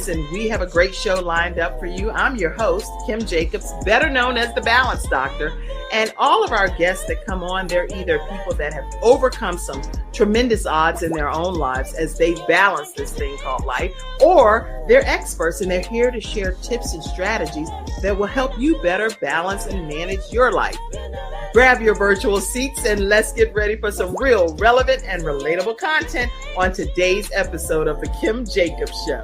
is, and we have a great show lined up for you. I'm your host, Kim Jacobs, better known as the Balance Doctor. And all of our guests that come on, they're either people that have overcome some tremendous odds in their own lives as they balance this thing called life, or they're experts and they're here to share tips and strategies that will help you better balance and manage your life. Grab your virtual seats and let's get ready for some real relevant and relatable content on today's episode of The Kim Jacobs Show.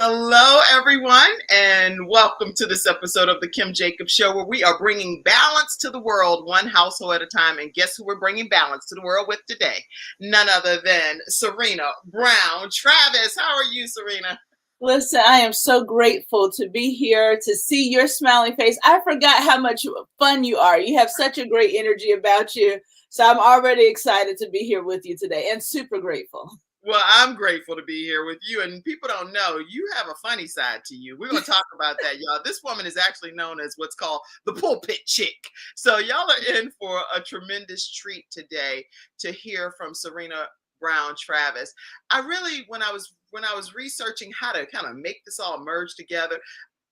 Hello, everyone, and welcome to this episode of The Kim Jacobs Show, where we are bringing balance to the world, one household at a time. And guess who we're bringing balance to the world with today? None other than Serena Brown-Travis. How are you, Serena? Listen, I am so grateful to be here, to see your smiling face. I forgot how much fun you are. You have such a great energy about you. So I'm already excited to be here with you today and super grateful. Well, I'm grateful to be here with you, and people don't know you have a funny side to you. We're going to talk about that, y'all. This woman is actually known as what's called the pulpit chick. So y'all are in for a tremendous treat today to hear from Serena Brown-Travis. I really, when I was researching how to kind of make this all merge together,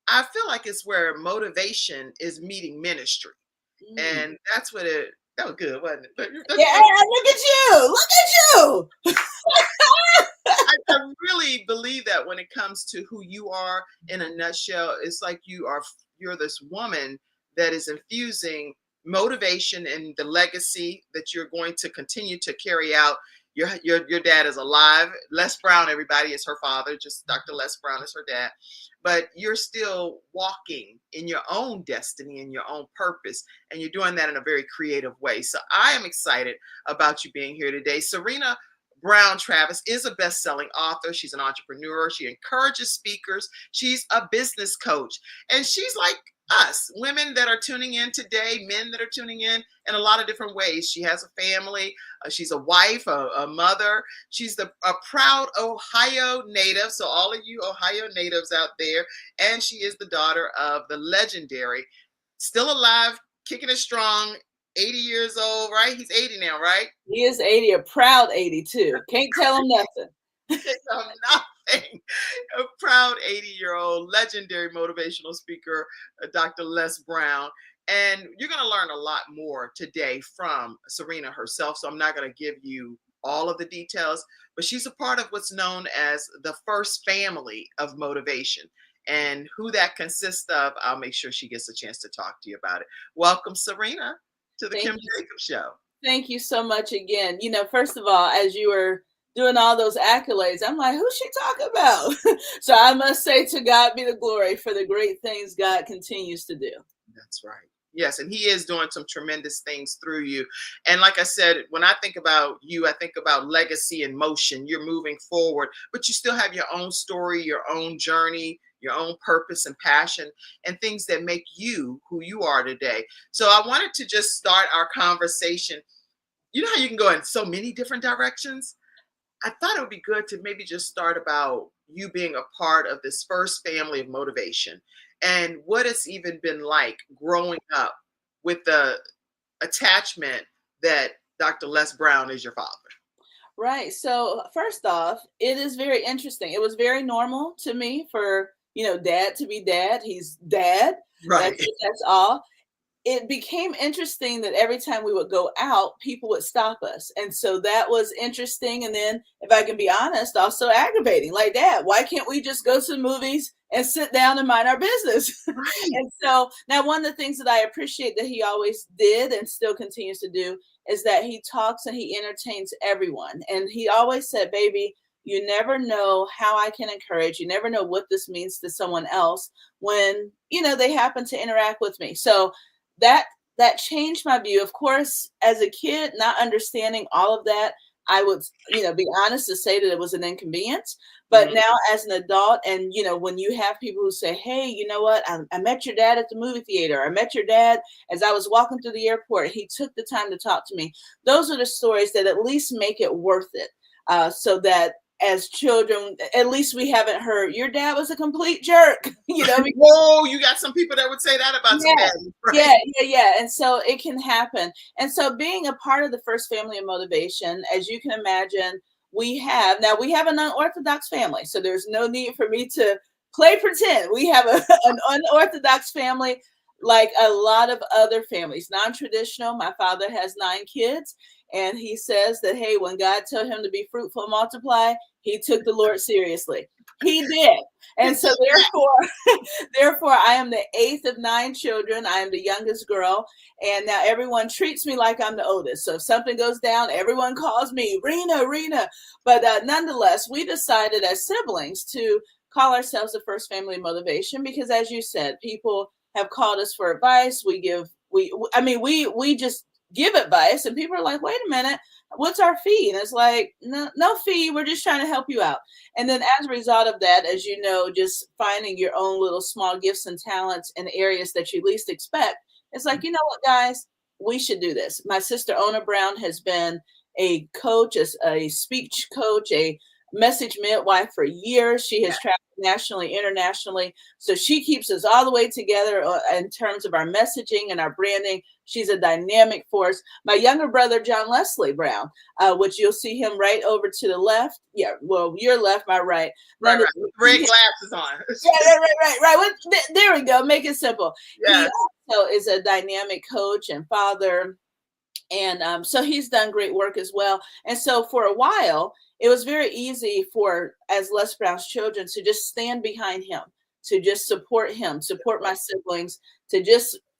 I feel like it's where motivation is meeting ministry, and that's what it. That was good, wasn't it? Yeah, look at you! Look at you! I really believe that when it comes to who you are in a nutshell, it's like you're this woman that is infusing motivation and the legacy that you're going to continue to carry out. Your dad is alive. Les Brown, everybody, is her father. Just Dr. Les Brown is her dad. But you're still walking in your own destiny and your own purpose, and you're doing that in a very creative way. So I am excited about you being here today. Serena Brown-Travis is a best-selling author. She's an entrepreneur. She encourages speakers. She's a business coach. And she's like us, women that are tuning in today, men that are tuning in a lot of different ways. She has a family. She's a wife, a mother. She's a proud Ohio native. So all of you Ohio natives out there. And she is the daughter of the legendary, still alive, kicking it strong, 80 years old, right? He's 80 now, right? He is 80, a proud 82. Can't tell him nothing. Can't tell him nothing. A proud 80-year-old legendary motivational speaker, Dr. Les Brown. And you're going to learn a lot more today from Serena herself. So I'm not going to give you all of the details, but she's a part of what's known as the first family of motivation. And who that consists of, I'll make sure she gets a chance to talk to you about it. Welcome, Serena, to the Kim Jacobs Show. Thank you so much again. You know, first of all, as you were doing all those accolades, I'm like, who's she talking about? So I must say, to God be the glory for the great things God continues to do. That's right. Yes, and he is doing some tremendous things through you. And like I said, when I think about you, I think about legacy and motion. You're moving forward, but you still have your own story, your own journey, your own purpose and passion, and things that make you who you are today. So I wanted to just start our conversation. You know how you can go in so many different directions? I thought it would be good to maybe just start about you being a part of this first family of motivation and what it's even been like growing up with the attachment that Dr. Les Brown is your father. Right. So first off, it is very interesting. It was very normal to me for, dad to be dad. He's dad. Right. That's all. It became interesting that every time we would go out, people would stop us. And so that was interesting. And then, if I can be honest, also aggravating. Like, Dad, why can't we just go to the movies and sit down and mind our business? Right. And so now one of the things that I appreciate that he always did and still continues to do is that he talks and he entertains everyone. And he always said, baby, you never know how I can encourage. You never know what this means to someone else when, they happen to interact with me. So that changed my view. Of course, as a kid, not understanding all of that, I would, be honest to say that it was an inconvenience. But now as an adult, and, when you have people who say, hey, you know what, I met your dad at the movie theater. I met your dad as I was walking through the airport. He took the time to talk to me. Those are the stories that at least make it worth it. So that as children, at least we haven't heard your dad was a complete jerk, Whoa, you got some people that would say that about some Yeah, daddies, right? yeah. And so it can happen. And so being a part of the First Family of Motivation, as you can imagine, we have an unorthodox family. So there's no need for me to play pretend. We have an unorthodox family, like a lot of other families, non-traditional. My father has 9 kids, and he says that, hey, when God told him to be fruitful and multiply, he took the Lord seriously. He did. And so therefore, I am the 8th of 9 children. I am the youngest girl. And now everyone treats me like I'm the oldest. So if something goes down, everyone calls me Rena. But nonetheless, we decided as siblings to call ourselves the First Family of Motivation because, as you said, people have called us for advice. We just give advice, and people are like, wait a minute, what's our fee? And it's like, no fee. We're just trying to help you out. And then as a result of that, as you know, just finding your own little small gifts and talents in areas that you least expect. It's like, you know what, guys, we should do this. My sister, Ona Brown, has been a coach, a speech coach, a message midwife for years. She has traveled nationally, internationally. So she keeps us all the way together in terms of our messaging and our branding. She's a dynamic force. My younger brother, John Leslie Brown, which you'll see him right over to the left. Yeah, well, your left, my right. Right. Red glasses on. Right. There we go. Make it simple. Yes. He also is a dynamic coach and father. And so he's done great work as well. And so for a while, it was very easy as Les Brown's children to just stand behind him, to just support him, support my siblings,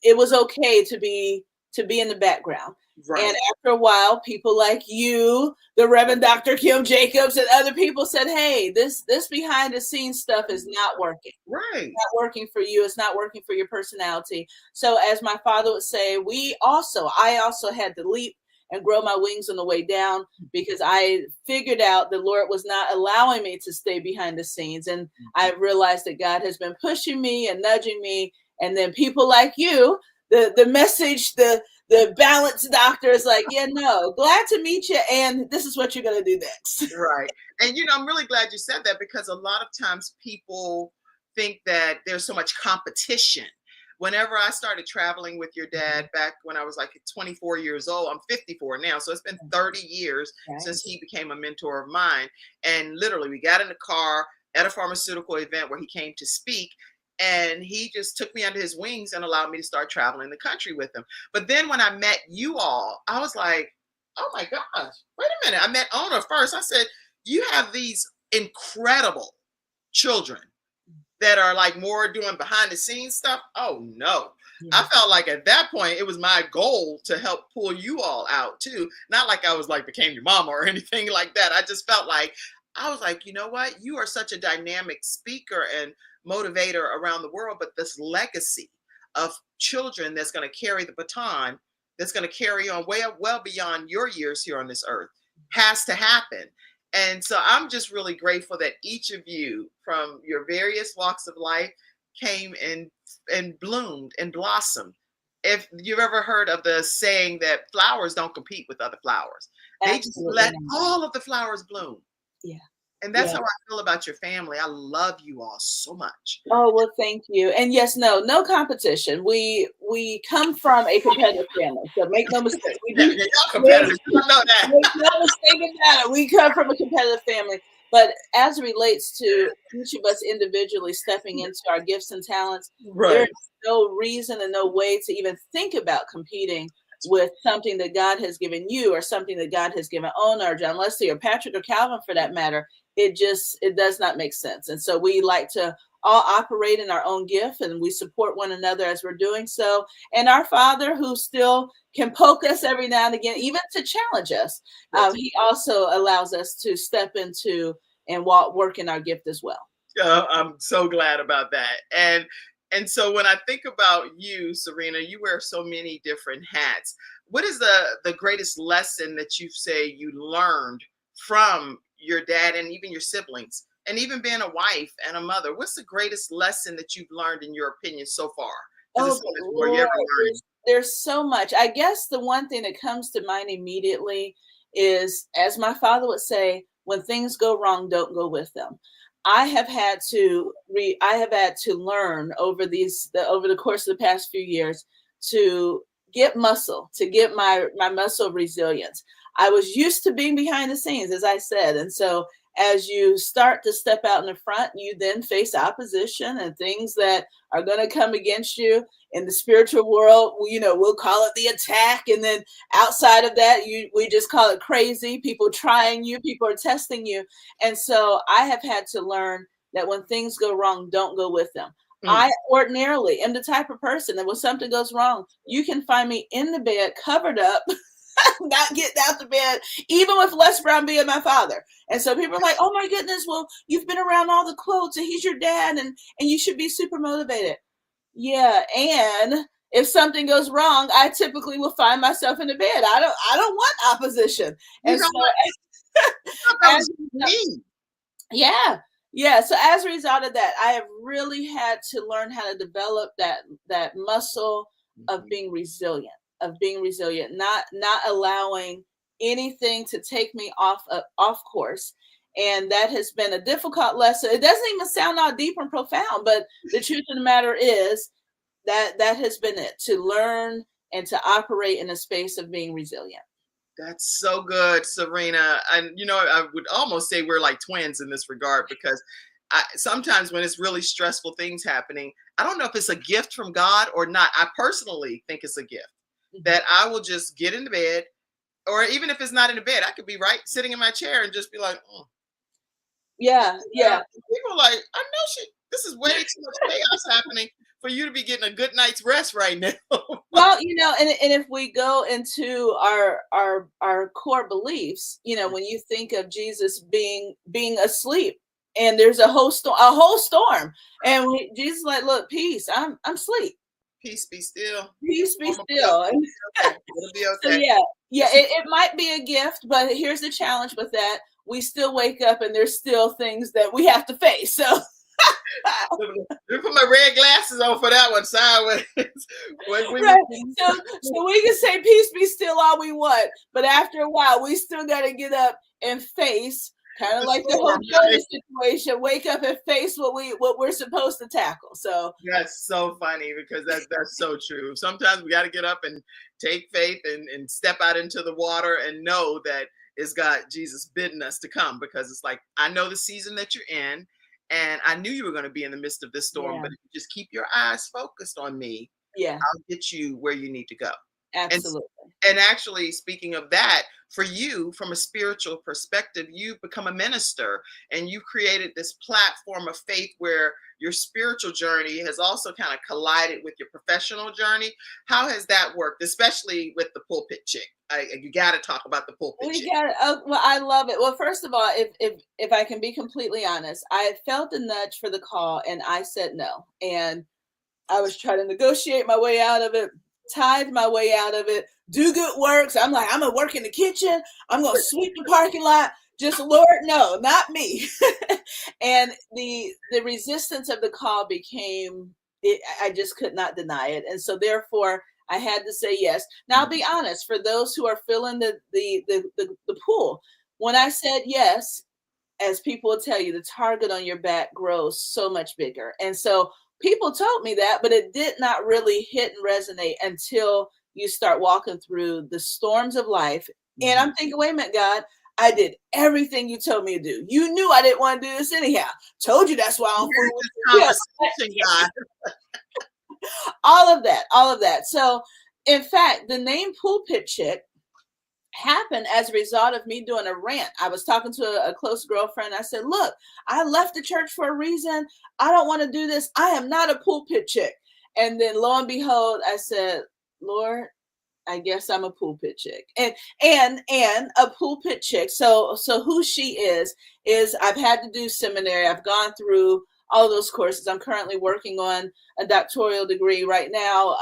it was okay to be in the background. Right. And after a while, people like you, the Reverend Dr. Kim Jacobs, and other people said, hey, this behind the scenes stuff is not working. Right. It's not working for you. It's not working for your personality. So as my father would say, I also had to leap and grow my wings on the way down because I figured out the Lord was not allowing me to stay behind the scenes. And I realized that God has been pushing me and nudging me. And then people like you, the message, the balance doctor is like, yeah, no, glad to meet you. And this is what you're going to do next. Right. And, I'm really glad you said that because a lot of times people think that there's so much competition. Whenever I started traveling with your dad back when I was like 24 years old, I'm 54 now. So it's been 30 years since he became a mentor of mine. And literally we got in the car at a pharmaceutical event where he came to speak. And he just took me under his wings and allowed me to start traveling the country with him. But then when I met you all, I was like, oh my gosh, wait a minute. I met Ona first. I said, you have these incredible children that are like more doing behind the scenes stuff. Oh no. I felt like at that point, it was my goal to help pull you all out too. Not like I was like became your mama or anything like that. I just felt like, I was like, you know what? You are such a dynamic speaker and motivator around the world, but this legacy of children that's going to carry the baton, that's going to carry on well beyond your years here on this earth has to happen. And so I'm just really grateful that each of you from your various walks of life came and bloomed and blossomed. If you've ever heard of the saying that flowers don't compete with other flowers, they just let all of the flowers bloom. Yeah. And that's how I feel about your family. I love you all so much. Oh, well, thank you. And yes, no competition. We come from a competitive family. So make no mistake. Y'all competitive. You know that. Make no mistake about it. We come from a competitive family. But as it relates to each of us individually stepping into our gifts and talents, there's no reason and no way to even think about competing with something that God has given you or something that God has given Ona or John Leslie or Patrick or Calvin for that matter. It does not make sense. And so we like to all operate in our own gift and we support one another as we're doing so. And our Father, who still can poke us every now and again, even to challenge us, he also allows us to step into and work in our gift as well. I'm so glad about that. And so when I think about you, Serena, you wear so many different hats. What is the greatest lesson that you say you learned from your dad and even your siblings, and even being a wife and a mother? What's the greatest lesson that you've learned in your opinion so far? Oh, Lord, there's so much. I guess the one thing that comes to mind immediately is, as my father would say, when things go wrong, don't go with them. I have had to learn over over the course of the past few years to get muscle, to get my muscle resilience. I was used to being behind the scenes, as I said. And so as you start to step out in the front, you then face opposition and things that are going to come against you. In the spiritual world, we'll call it the attack. And then outside of that, we just call it crazy. People trying you, people are testing you. And so I have had to learn that when things go wrong, don't go with them. I ordinarily am the type of person that when something goes wrong, you can find me in the bed, covered up, not getting out the bed, even with Les Brown being my father. And so people are like, oh my goodness, well, you've been around all the quotes and he's your dad and you should be super motivated. Yeah. And if something goes wrong, I typically will find myself in the bed. I don't want opposition. And yeah. So as a result of that, I have really had to learn how to develop that muscle of being resilient, not allowing anything to take me off course. And that has been a difficult lesson. It doesn't even sound all deep and profound, but the truth of the matter is that has been it, to learn and to operate in a space of being resilient. That's so good, Serena. And, I would almost say we're like twins in this regard, because sometimes when it's really stressful things happening, I don't know if it's a gift from God or not. I personally think it's a gift that I will just get into bed, or even if it's not in the bed, I could be sitting in my chair and just be like, oh. Yeah. People are like, I know this is way too much chaos happening for you to be getting a good night's rest right now. Well, and if we go into our core beliefs, when you think of Jesus being asleep and there's a whole storm, and Jesus is like, look, peace, I'm asleep. Peace be still. Peace be still. It'll be okay. So it might be a gift, but here's the challenge with that. We still wake up and there's still things that we have to face. So put my red glasses on for that one sideways. Right. So we can say peace be still all we want, but after a while we still got to get up and face, kind of like the whole Jonah situation, wake up and face what we're supposed to tackle. So that's so funny, because that's so true. Sometimes we got to get up and take faith and step out into the water and know that it's God, Jesus bidding us to come, because it's like, I know the season that you're in, and I knew you were going to be in the midst of this storm, but if you just keep your eyes focused on me, I'll get you where you need to go. Absolutely. And actually, speaking of that, for you, from a spiritual perspective, you've become a minister, and you created this platform of faith where your spiritual journey has also kind of collided with your professional journey. How has that worked, especially with the pulpit chick? You got to talk about the pulpit chick. Well, I love it. Well, first of all, if I can be completely honest, I felt the nudge for the call and I said no. And I was trying to negotiate my way out of it, tithe my way out of it, do good works. I'm like, I'm going to work in the kitchen. I'm going to sweep the parking lot. Just, Lord, no, not me. And the resistance of the call became, I just could not deny it. And so therefore I had to say yes. Now I'll be honest, for those who are feeling the pull, when I said yes, as people will tell you, the target on your back grows so much bigger. And so people told me that, but it did not really hit and resonate until you start walking through the storms of life. And I'm thinking, wait a minute, God, I did everything you told me to do. You knew I didn't want to do this anyhow. Told you that's why I'm conversation, God. all of that. So in fact, the name Pulpit Chick happened as a result of me doing a rant. I was talking to a close girlfriend. I said, look, I left the church for a reason. I don't want to do this. I am not a pulpit chick. And then lo and behold, I said, Lord, I guess I'm a pulpit chick and a pulpit chick. So who she is I've had to do seminary. I've gone through all those courses. I'm currently working on a doctoral degree right now,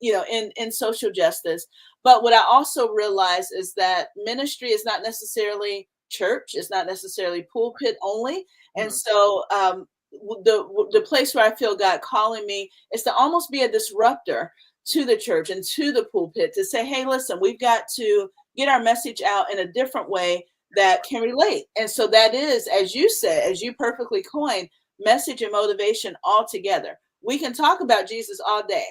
in social justice. But what I also realize is that ministry is not necessarily church. It's not necessarily pulpit only. And so the place where I feel God calling me is to almost be a disruptor to the church and to the pulpit, to say, hey, listen, we've got to get our message out in a different way that can relate. And so that is, as you said, as you perfectly coined, message and motivation all together. We can talk about Jesus all day.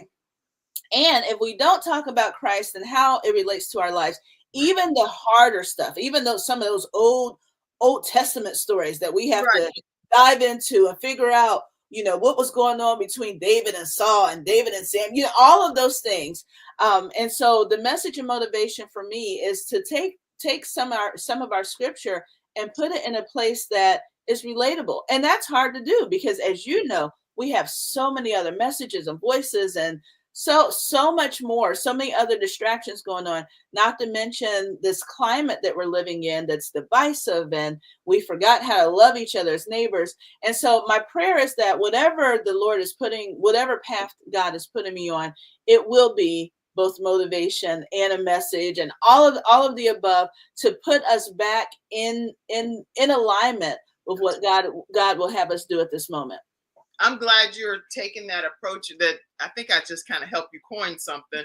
And if we don't talk about Christ and how it relates to our lives, even the harder stuff, even though some of those Old Testament stories that we have Right. to dive into and figure out, what was going on between David and Saul and David and Sam, all of those things. And so the message and motivation for me is to take some of our scripture and put it in a place that is relatable. And that's hard to do because, as you know, we have so many other messages and voices and so much more, so many other distractions going on, not to mention this climate that we're living in that's divisive, and we forgot how to love each other as neighbors. And so my prayer is that whatever the Lord is putting, whatever path God is putting me on, it will be both motivation and a message and all of the above, to put us back in alignment with what God will have us do at this moment. I'm glad you're taking that approach. That I think I just kind of helped you coin something.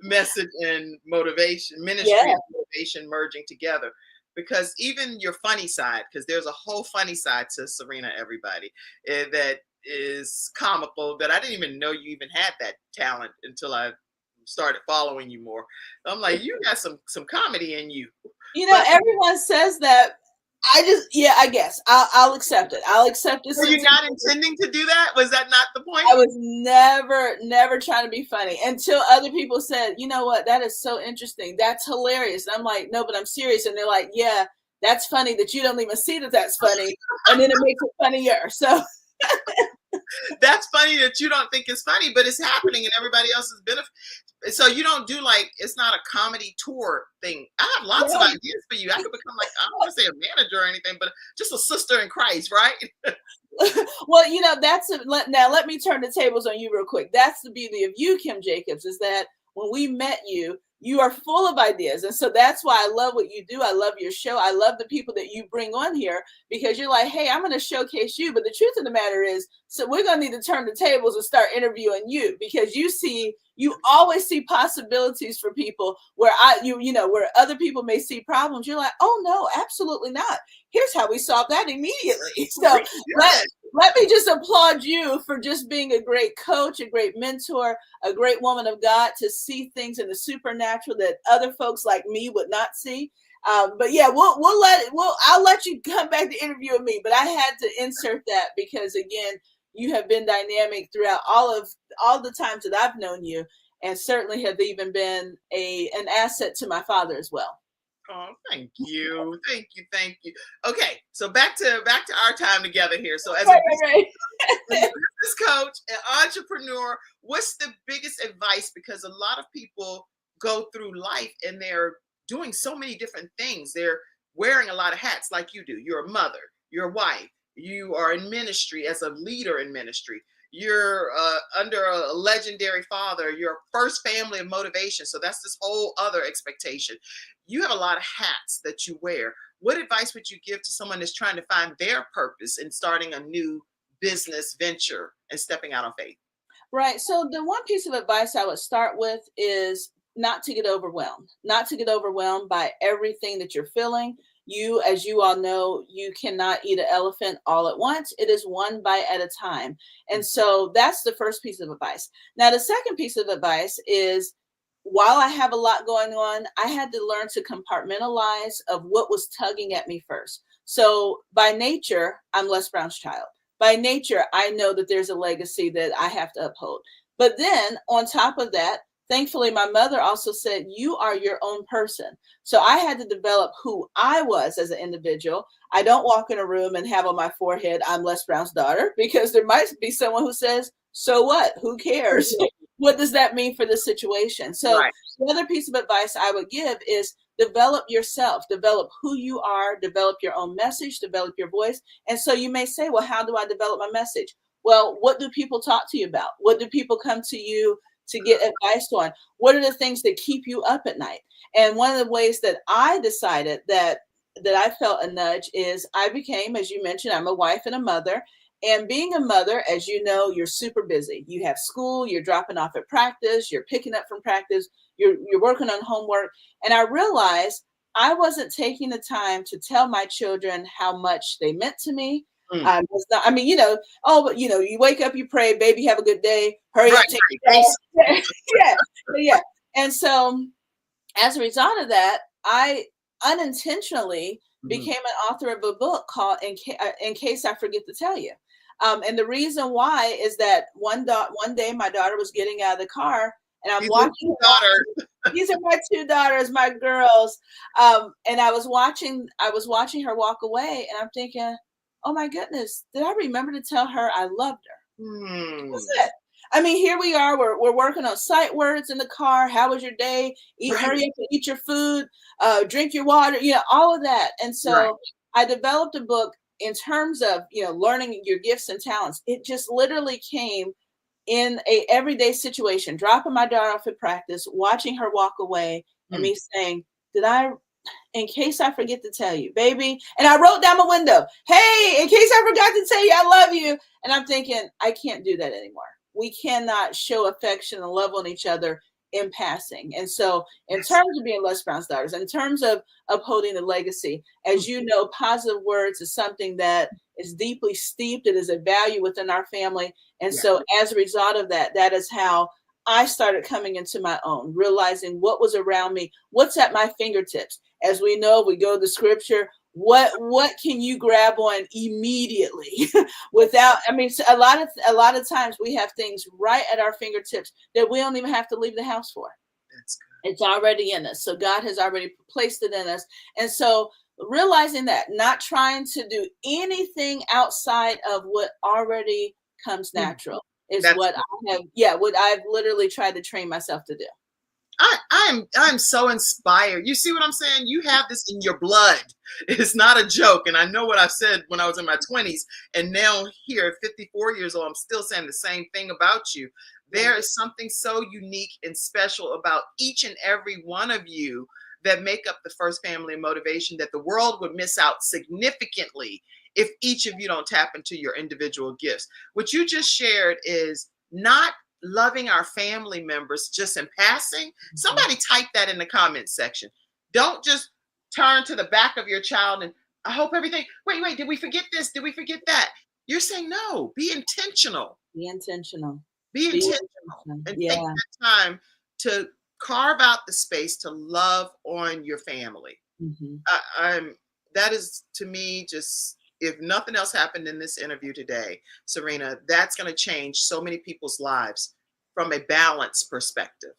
Message and motivation, ministry and motivation merging together. Because even your funny side, because there's a whole funny side to Serena, everybody, that is comical, that I didn't even know you even had that talent until I started following you more. I'm like, you got some comedy in you. Everyone says that. I guess I'll accept it. I'll accept it. Were you not intending to do that? Was that not the point? I was never trying to be funny until other people said, you know what, that is so interesting. That's hilarious. And I'm like, no, but I'm serious. And they're like, yeah, that's funny that you don't even see that that's funny. And then it makes it funnier. So that's funny that you don't think it's funny, but it's happening and everybody else is benefit. So you don't do it's not a comedy tour thing. I have lots of ideas for you. I could become I don't want to say a manager or anything, but just a sister in Christ, right? Well, now let me turn the tables on you real quick. That's the beauty of you, Kim Jacobs, is that when we met you, you are full of ideas. And so that's why I love what you do. I love your show. I love the people that you bring on here, because you're like, hey, I'm going to showcase you. But the truth of the matter is, so we're going to need to turn the tables and start interviewing you, because you always see possibilities for people where where other people may see problems. You're like, oh no, absolutely not. Here's how we solve that immediately. So let me just applaud you for just being a great coach, a great mentor, a great woman of God, to see things in the supernatural that other folks like me would not see. But yeah, I'll let you come back to interviewing me. But I had to insert that because, again, you have been dynamic throughout all the times that I've known you, and certainly have even been an asset to my father as well. Oh, thank you. Okay, so back to our time together here. So as a business coach, an entrepreneur, what's the biggest advice? Because a lot of people go through life and they're doing so many different things. They're wearing a lot of hats like you do. You're a mother, you're a wife, you are in ministry as a leader in ministry. You're under a legendary father, your first family of motivation. So that's this whole other expectation. You have a lot of hats that you wear. What advice would you give to someone that's trying to find their purpose in starting a new business venture and stepping out on faith? Right. So the one piece of advice I would start with is not to get overwhelmed by everything that you're feeling. You, as you all know, you cannot eat an elephant all at once. It is one bite at a time. And so that's the first piece of advice. Now, the second piece of advice is, while I have a lot going on, I had to learn to compartmentalize of what was tugging at me first. So by nature, I'm Les Brown's child. By nature, I know that there's a legacy that I have to uphold. But then on top of that, thankfully, my mother also said, you are your own person. So I had to develop who I was as an individual. I don't walk in a room and have on my forehead, I'm Les Brown's daughter, because there might be someone who says, so what? Who cares? What does that mean for the situation? So the other piece of advice I would give is develop yourself, develop who you are, develop your own message, develop your voice. And so you may say, well, how do I develop my message? Well, what do people talk to you about? What do people come to you to get advice on? What are the things that keep you up at night? And one of the ways that I decided that I felt a nudge is I became, as you mentioned, I'm a wife and a mother. And being a mother, as you know, you're super busy. You have school, you're dropping off at practice, you're picking up from practice, you're working on homework. And I realized I wasn't taking the time to tell my children how much they meant to me. Mm. I was not, I mean, oh, but you wake up, you pray, baby, have a good day, hurry Right, up, take right. a bath. Yeah, yeah. And so as a result of that, I unintentionally Mhm. became an author of a book called In Case I Forget to Tell You. And the reason why is that one day my daughter was getting out of the car and I'm These are watching your her walk. daughter. These are my two daughters, my girls. And I was watching her walk away and I'm thinking, oh my goodness, did I remember to tell her I loved her? Hmm. That's it. I mean, here we are. We're working on sight words in the car. How was your day? Right, Hurry up and eat your food. Drink your water. All of that. And right. so I developed a book in terms of learning your gifts and talents. It just literally came in a everyday situation, dropping my daughter off at practice, watching her walk away, and Mm. me saying, "Did I in case I forget to tell you, baby." And I wrote down my window, "Hey, in case I forgot to tell you, I love you." And I'm thinking, I can't do that anymore. We cannot show affection and love on each other in passing. And so, in Yes. terms of being Les Brown's daughters, in terms of upholding the legacy, as Mm. you know, positive words is something that is deeply steeped. It is a value within our family. And Yeah. so, as a result of that, that is how I started coming into my own, realizing what was around me, what's at my fingertips. As we know, we go to scripture. What can you grab on immediately without? I mean, a lot of times we have things right at our fingertips that we don't even have to leave the house for. That's good. It's already in us. So God has already placed it in us. And so realizing that, not trying to do anything outside of what already comes Mm. natural is That's what I have, yeah, what I've literally tried to train myself to do. I'm so inspired. You see what I'm saying? You have this in your blood. It's not a joke. And I know what I said when I was in my 20s. And now here at 54 years old, I'm still saying the same thing about you. There is something so unique and special about each and every one of you that make up the First Family of Motivation that the world would miss out significantly if each of you don't tap into your individual gifts. What you just shared is not loving our family members just in passing. Somebody type that in the comments section. Don't just turn to the back of your child and I hope everything. Wait, did we forget this? Did we forget that? You're saying no, be intentional. Be intentional. Be Be intentional intentional. and take Yeah. that time to carve out the space to love on your family. Mhm. I'm that is to me just if nothing else happened in this interview today, Serena, that's going to change so many people's lives from a balance perspective.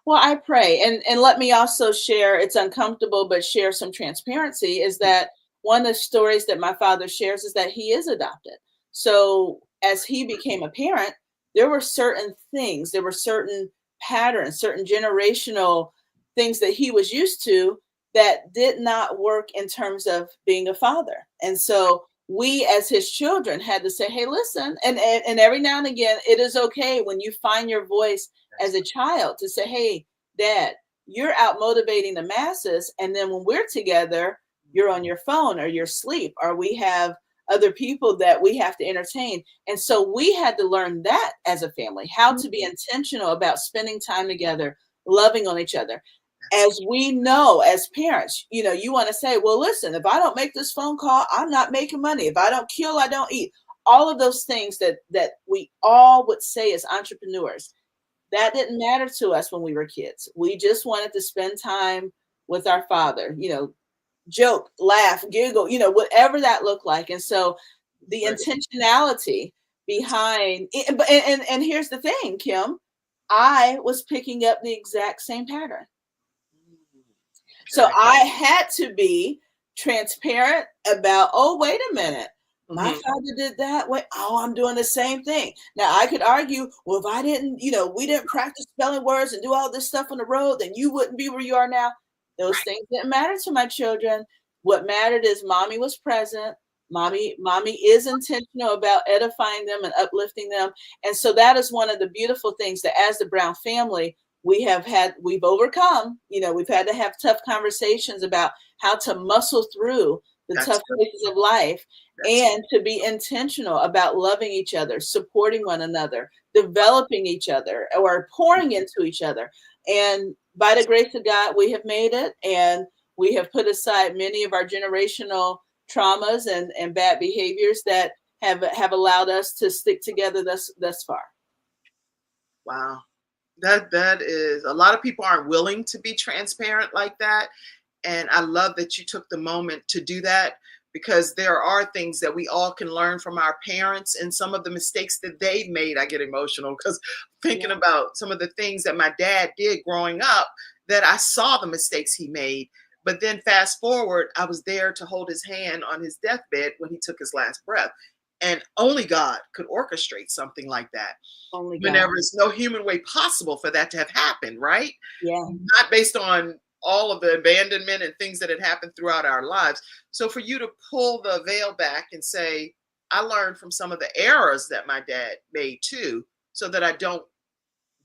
Well, I pray, and let me also share. It's uncomfortable, but share some transparency. Is that one of the stories that my father shares is that he is adopted. So as he became a parent, there were certain things, there were certain patterns, certain generational things that he was used to that did not work in terms of being a father. And so we as his children had to say, hey, listen, and every now and again, it is okay when you find your voice as a child to say, hey, dad, you're out motivating the masses. And then when we're together, you're on your phone or you're asleep, or we have other people that we have to entertain. And so we had to learn that as a family, how to be intentional about spending time together, loving on each other. As we know, as parents, you want to say, well, listen, if I don't make this phone call, I'm not making money. If I don't kill, I don't eat. All of those things that we all would say as entrepreneurs, that didn't matter to us when we were kids. We just wanted to spend time with our father, joke, laugh, giggle, whatever that looked like. And so the Right. intentionality behind it, and here's the thing, Kim, I was picking up the exact same pattern. So Okay. I had to be transparent about, oh, wait a minute. My Mhm. father did that way. Oh, I'm doing the same thing. Now I could argue, well, if I didn't, we didn't practice spelling words and do all this stuff on the road, then you wouldn't be where you are now. Those Right. things didn't matter to my children. What mattered is mommy was present. Mommy is intentional about edifying them and uplifting them. And so that is one of the beautiful things that as the Brown family, we've overcome. We've had to have tough conversations about how to muscle through the That's tough good. places of life That's and to be intentional about loving each other, supporting one another, developing each other, or pouring into each other. And by the grace of God, we have made it. And We have put aside many of our generational traumas and bad behaviors that have allowed us to stick together thus far. Wow. That is, a lot of people aren't willing to be transparent like that. And I love that you took the moment to do that, because there are things that we all can learn from our parents, and some of the mistakes that they've made. I get emotional because thinking about some of the things that my dad did growing up, that I saw the mistakes he made. But then fast forward, I was there to hold his hand on his deathbed when he took his last breath. And only God could orchestrate something like that. Only God. Whenever there's no human way possible for that to have happened, right? Yeah. Not based on all of the abandonment and things that had happened throughout our lives. So for you to pull the veil back and say, I learned from some of the errors that my dad made too, so that I don't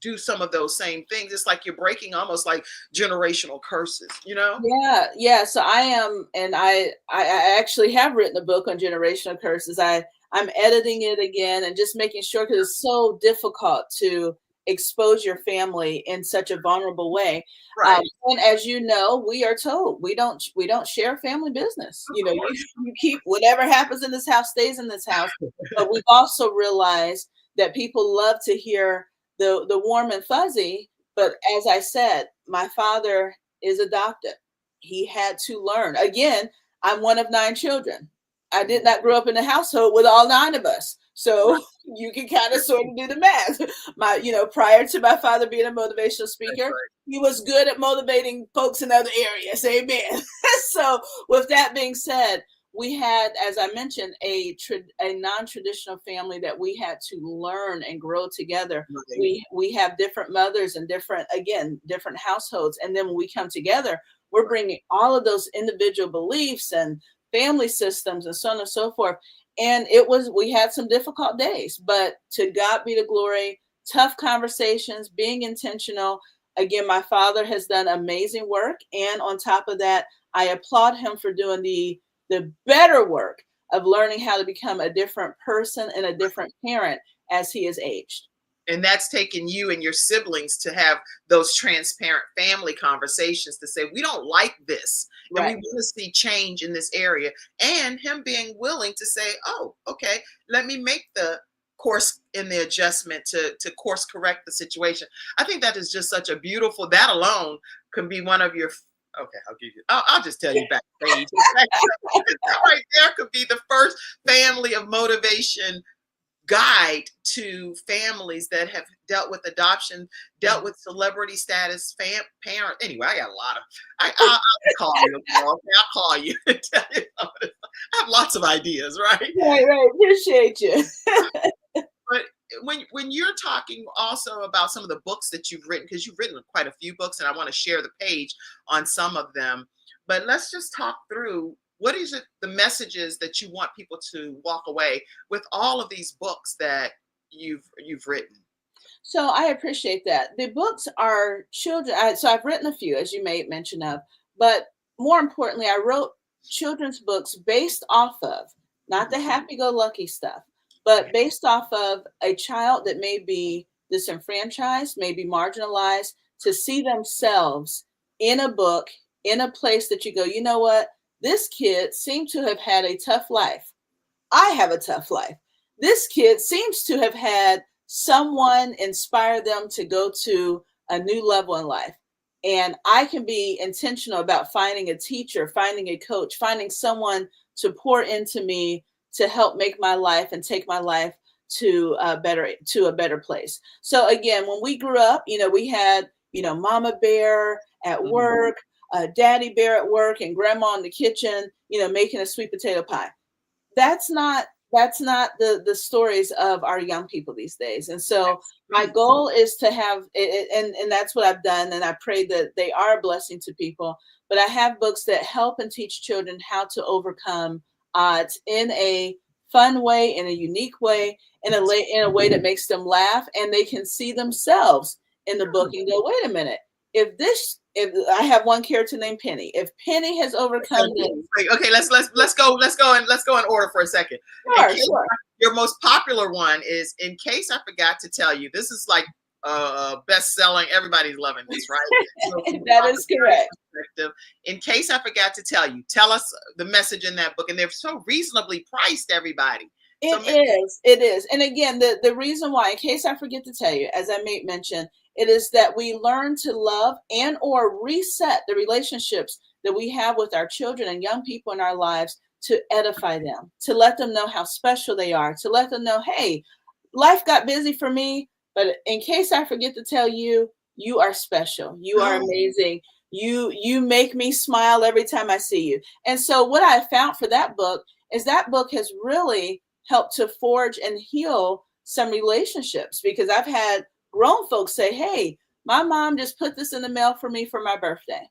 do some of those same things. It's like you're breaking almost like generational curses, you know? Yeah. So I am, and I actually have written a book on generational curses. I'm editing it again and just making sure, because it's so difficult to expose your family in such a vulnerable way. Right. And as you know, we are told we don't share family business. You know, you keep whatever happens in this house stays in this house. But we've also realized that people love to hear the warm and fuzzy. But as I said, my father is adopted. He had to learn. Again, I'm one of 9 children. I did not grow up in a household with all 9 of us. So you can kind of sort of do the math. Prior to my father being a motivational speaker, he was good at motivating folks in other areas. Amen. So with that being said, we had, as I mentioned, a non-traditional family that we had to learn and grow together. Right. We have different mothers and different households. And then when we come together, we're bringing all of those individual beliefs and family systems and so on and so forth. And we had some difficult days, but to God be the glory, tough conversations, being intentional. Again, my father has done amazing work. And on top of that, I applaud him for doing the better work of learning how to become a different person and a different parent as he has aged. And that's taken you and your siblings to have those transparent family conversations to say, we don't like this. And we want to see change in this area. And him being willing to say, oh, okay, let me make the course in the adjustment to course correct the situation. I think that is just such a beautiful, that alone can be one of your, okay, I'll just tell you backstage. That right there could be the first family of motivation guide to families that have dealt with adoption, dealt with celebrity status, parent. Anyway, I got a lot of, I'll call you. I'll call you and tell you. I have lots of ideas, right? Right. Appreciate you. But when you're talking also about some of the books that you've written, because you've written quite a few books, and I want to share the page on some of them, but let's just talk through, what is it, the messages that you want people to walk away with all of these books that you've written? So I appreciate that. The books are children. So I've written a few, as you made mention of, but more importantly, I wrote children's books based off of, not the happy-go-lucky stuff, but based off of a child that may be disenfranchised, may be marginalized, to see themselves in a book, in a place that you go, you know what? This kid seemed to have had a tough life. I have a tough life. This kid seems to have had someone inspire them to go to a new level in life. And I can be intentional about finding a teacher, finding a coach, finding someone to pour into me to help make my life and take my life to a better place. So again, when we grew up, we had, Mama Bear at work, Daddy Bear at work, and Grandma in the kitchen, making a sweet potato pie. That's not the stories of our young people these days. And so my goal is to have it, and that's what I've done. And I pray that they are a blessing to people. But I have books that help and teach children how to overcome odds in a fun way, in a unique way, in a way that makes them laugh, and they can see themselves in the book and go, wait a minute, if I have one character named Penny, if Penny has overcome this. Okay, let's go in order for a second. Sure. Your most popular one is In Case I Forgot to Tell You. This is like best-selling. Everybody's loving this, right? So from That an is correct. perspective, in case I forgot to tell you, tell us the message in that book. And they're so reasonably priced, everybody. So It is. And again, the reason why, in case I forget to tell you, as I may mention, it is that we learn to love and or reset the relationships that we have with our children and young people in our lives to edify them, to let them know how special they are, to let them know, hey, life got busy for me, but in case I forget to tell you, you are special. You are amazing. You make me smile every time I see you. And so what I found for that book is that book has really helped to forge and heal some relationships, because I've had grown folks say, hey, my mom just put this in the mail for me for my birthday.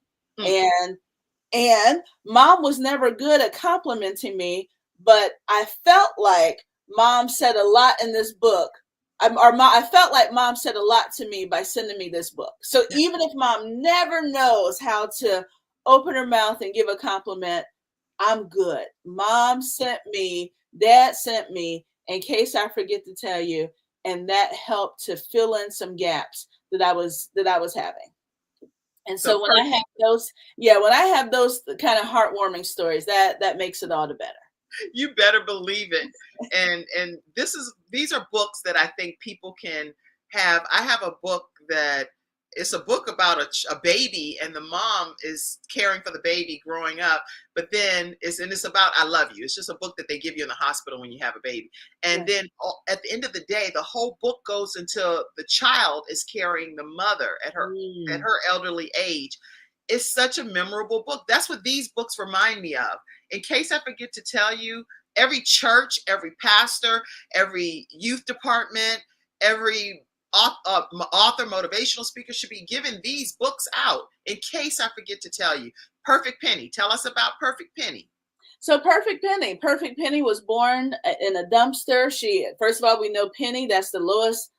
And mom was never good at complimenting me, but I felt like mom said a lot in this book. I felt like mom said a lot to me by sending me this book. So even if mom never knows how to open her mouth and give a compliment, I'm good. Mom sent me, dad sent me, in case I forget to tell you, and that helped to fill in some gaps that I was having. And so when I have those kind of heartwarming stories, that makes it all the better. You better believe it. And these are books that I think people can have. I have a book that it's a book about a baby, and the mom is caring for the baby growing up, but then it's about I love you. It's just a book that they give you in the hospital when you have a baby. And then at the end of the day, the whole book goes until the child is carrying the mother at her elderly age. It's such a memorable book. That's what these books remind me of. In case I forget to tell you, every church, every pastor, every youth department, every author, motivational speaker should be giving these books out. In case I forget to tell you, Perfect Penny. Tell us about Perfect Penny. So Perfect Penny was born in a dumpster. First of all, we know penny, that's the lowest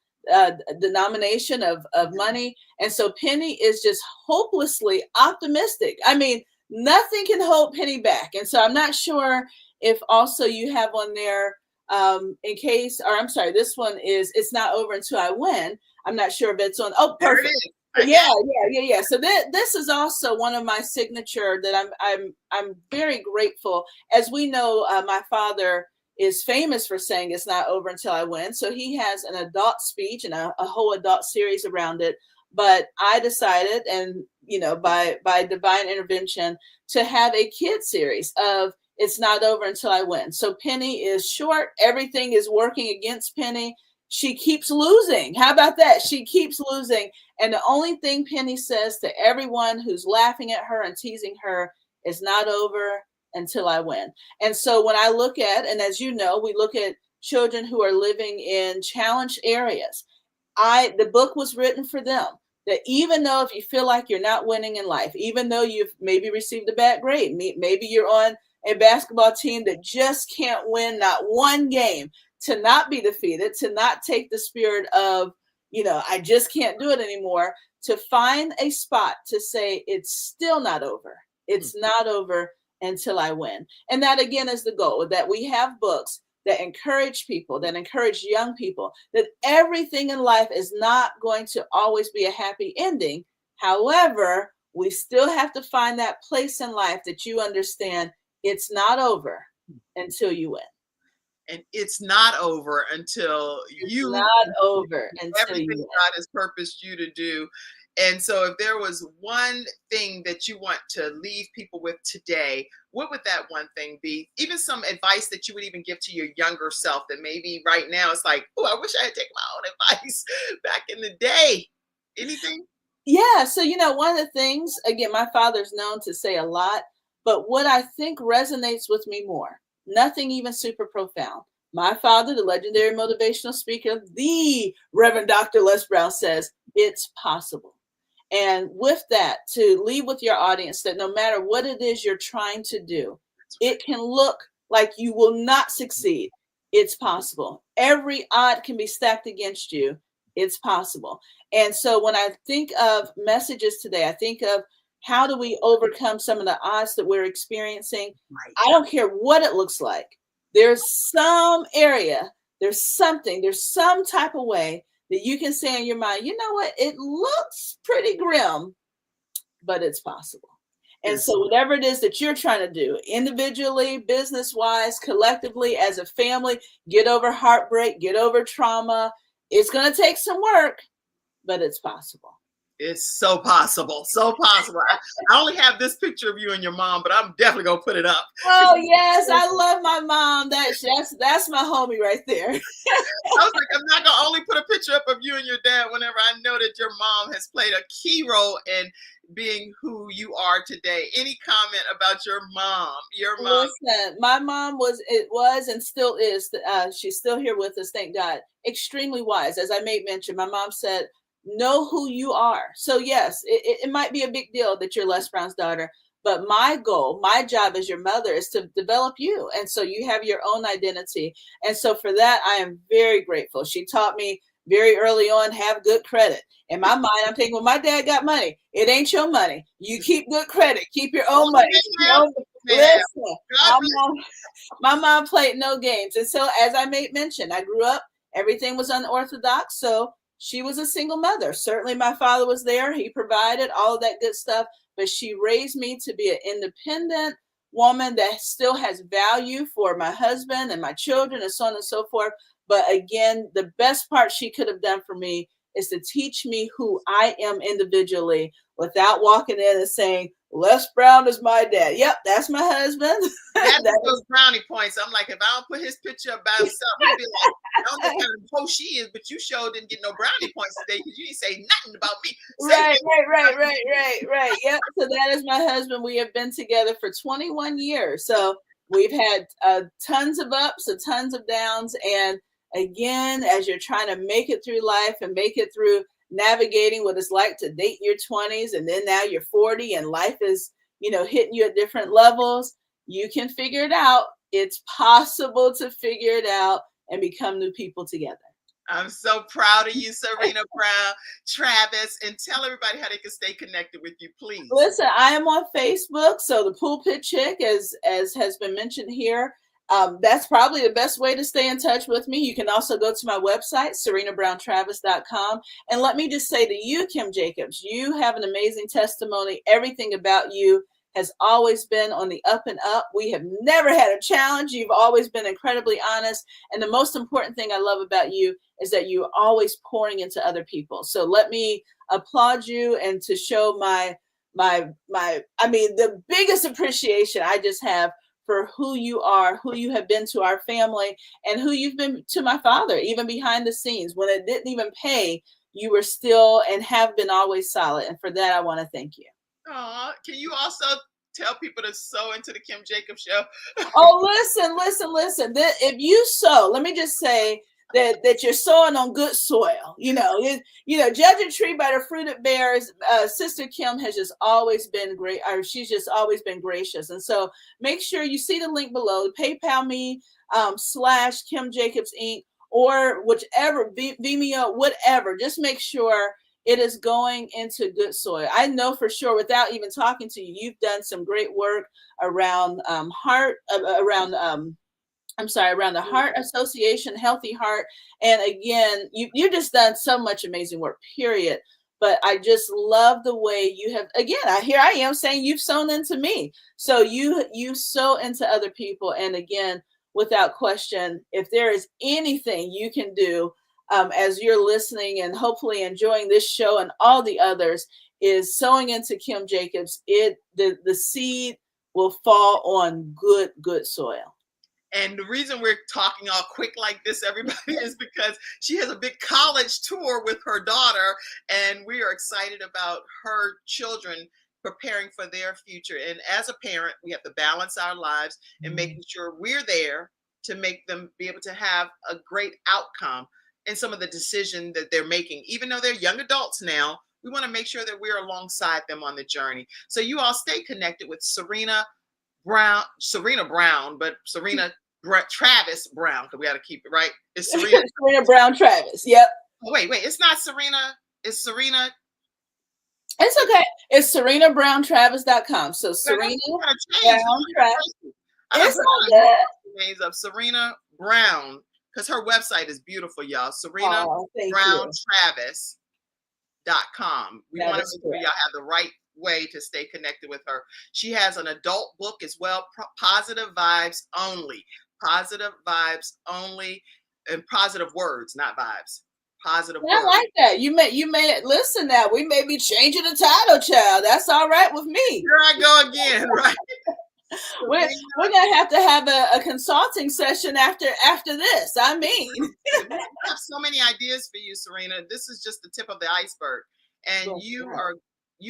denomination of money. And so Penny is just hopelessly optimistic. I mean, nothing can hold Penny back. And so I'm not sure if also you have on there, this one is It's Not Over Until I Win. I'm not sure if it's on. Oh, perfect. Yeah. So this is also one of my signature that I'm very grateful. As we know, my father is famous for saying it's not over until I win. So he has an adult speech and a whole adult series around it. But I decided, and by divine intervention, to have a kid series of It's Not Over Until I Win. So Penny is short. Everything is working against Penny. She keeps losing. How about that? She keeps losing. And the only thing Penny says to everyone who's laughing at her and teasing her is not over until I win. And so when I look at, and as you know, we look at children who are living in challenged areas. The book was written for them. That even though if you feel like you're not winning in life, even though you've maybe received a bad grade, maybe you're on a basketball team that just can't win not one game, to not be defeated, to not take the spirit of, I just can't do it anymore, to find a spot to say it's still not over. It's not over until I win. And that again is the goal, that we have books that encourage people, that encourage young people, that everything in life is not going to always be a happy ending. However, we still have to find that place in life that you understand it's not over until you win. And it's not over until everything God has purposed you to do. And so if there was one thing that you want to leave people with today, what would that one thing be? Even some advice that you would even give to your younger self that maybe right now it's like, oh, I wish I had taken my own advice back in the day. Anything? Yeah. So, one of the things, again, my father's known to say a lot, but what I think resonates with me more, nothing even super profound. My father, the legendary motivational speaker, the Reverend Dr. Les Brown, says it's possible. And with that, to leave with your audience that no matter what it is you're trying to do, it can look like you will not succeed. It's possible. Every odd can be stacked against you. It's possible. And so when I think of messages today, I think of how do we overcome some of the odds that we're experiencing? Right. I don't care what it looks like. There's some area, there's some type of way that you can say in your mind, you know what, it looks pretty grim, but it's possible. And Yes. so whatever it is that you're trying to do, individually, business-wise, collectively, as a family, get over heartbreak, get over trauma. It's going to take some work, but it's possible. It's so possible. So possible. I only have this picture of you and your mom, but I'm definitely going to put it up. Oh, yes. I love my mom. That's my homie right there. I was like, I'm not going to only put a picture up of you and your dad whenever I know that your mom has played a key role in being who you are today. Any comment about your mom? Your mom. Listen, my mom was and still is. She's still here with us, thank God. Extremely wise. As I made mention, my mom said, know who you are. So yes, it might be a big deal that you're Les Brown's daughter, but my goal, my job as your mother is to develop you. And so you have your own identity. And so for that, I am very grateful. She taught me very early on, have good credit. In my mind, I'm thinking, well, my dad got money. It ain't your money. You keep good credit. Keep your own money. Listen, my mom played no games. And so as I made mention, I grew up, everything was unorthodox. So she was a single mother. Certainly my father was there. He provided all of that good stuff, but she raised me to be an independent woman that still has value for my husband and my children and so on and so forth. But again, the best part she could have done for me is to teach me who I am individually without walking in and saying, Les Brown is my dad. Yep, that's my husband. That's those brownie points. I'm like, if I don't put his picture up by himself, he'll be like, I don't know what kind of hoe she is, but you sure didn't get no brownie points today because you didn't say nothing about me. Right. Yep. So that is my husband. We have been together for 21 years. So we've had tons of ups and tons of downs. And again, as you're trying to make it through life and make it through navigating what it's like to date in your 20s, and then now you're 40 and life is, hitting you at different levels, you can figure it out. It's possible to figure it out and become new people together. I'm so proud of you, Serena Brown-Travis, and tell everybody how they can stay connected with you, please. Listen, I am on Facebook, so the Pulpit Chick, as has been mentioned here, that's probably the best way to stay in touch with me. You can also go to my website, serenabrowntravis.com. And let me just say to you, Kim Jacobs, you have an amazing testimony. Everything about you has always been on the up and up. We have never had a challenge. You've always been incredibly honest. And the most important thing I love about you is that you're always pouring into other people. So let me applaud you, and to show the biggest appreciation I just have for who you are, who you have been to our family, and who you've been to my father, even behind the scenes. When it didn't even pay, you were still and have been always solid. And for that, I want to thank you. Can you also tell people to sow into the Kim Jacobs Show? Listen. If you sow, let me just say that you're sowing on good soil. Judge a tree by the fruit it bears. Sister Kim has just always been great, or she's just always been gracious. And so make sure you see the link below, PayPal me / Kim Jacobs Inc. or whichever, Vimeo, whatever. Just make sure it is going into good soil. I know for sure, without even talking to you, you've done some great work around around the Heart Association, Healthy Heart. And again, you've just done so much amazing work, period. But I just love the way you have, again, here I am saying you've sown into me. So you sow into other people. And again, without question, if there is anything you can do as you're listening and hopefully enjoying this show and all the others, is sowing into Kim Jacobs. The seed will fall on good soil. And the reason we're talking all quick like this, everybody, is because she has a big college tour with her daughter, and we are excited about her children preparing for their future. And as a parent, we have to balance our lives and making sure we're there to make them be able to have a great outcome in some of the decisions that they're making. Even though they're young adults now, we want to make sure that we're alongside them on the journey. So you all stay connected with Serena Brown, but Serena Travis Brown, because we got to keep it right. It's Serena Brown-Travis. Yep. Oh, wait. It's not Serena. It's Serena. It's okay. It's serenabrowntravis.com. So Serena Brown-Travis. It's all good. Names of Serena Brown, because her website is beautiful, y'all. Serena thank you. Brown-Travis.com. We That want to is make sure correct. y'all have the right way to stay connected with her. She has an adult book as well, Positive Vibes Only. Positive Vibes Only, and positive words, not vibes. Positive I words. like that. You may listen now. We may be changing the title, child. That's all right with me. Here I go again, right? We're gonna have to have a consulting session after this. I mean, we have so many ideas for you, Serena. This is just the tip of the iceberg, and you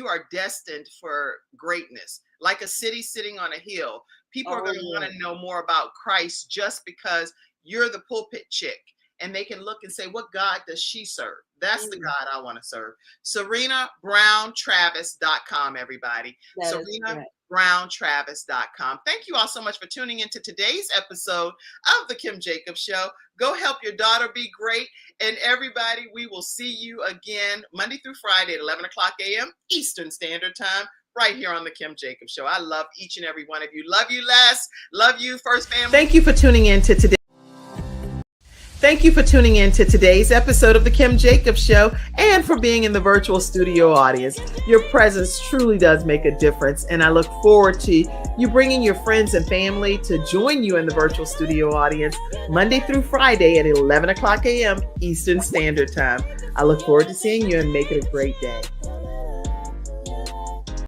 are destined for greatness. Like a city sitting on a hill, people are going to want to know more about Christ just because you're the pulpit chick, and they can look and say, what God does she serve? That's the God I want to serve. SerenaBrown-Travis.com, everybody. SerenaBrown-Travis.com. Thank you all so much for tuning into today's episode of The Kim Jacobs Show. Go help your daughter be great. And everybody, we will see you again Monday through Friday at 11 o'clock a.m. Eastern Standard Time, right here on The Kim Jacobs Show. I love each and every one of you. Love you, Les. Love you, First Family. Thank you for tuning in to today. Thank you for tuning in to today's episode of The Kim Jacobs Show and for being in the virtual studio audience. Your presence truly does make a difference, and I look forward to you bringing your friends and family to join you in the virtual studio audience Monday through Friday at 11 o'clock a.m. Eastern Standard Time. I look forward to seeing you and make it a great day.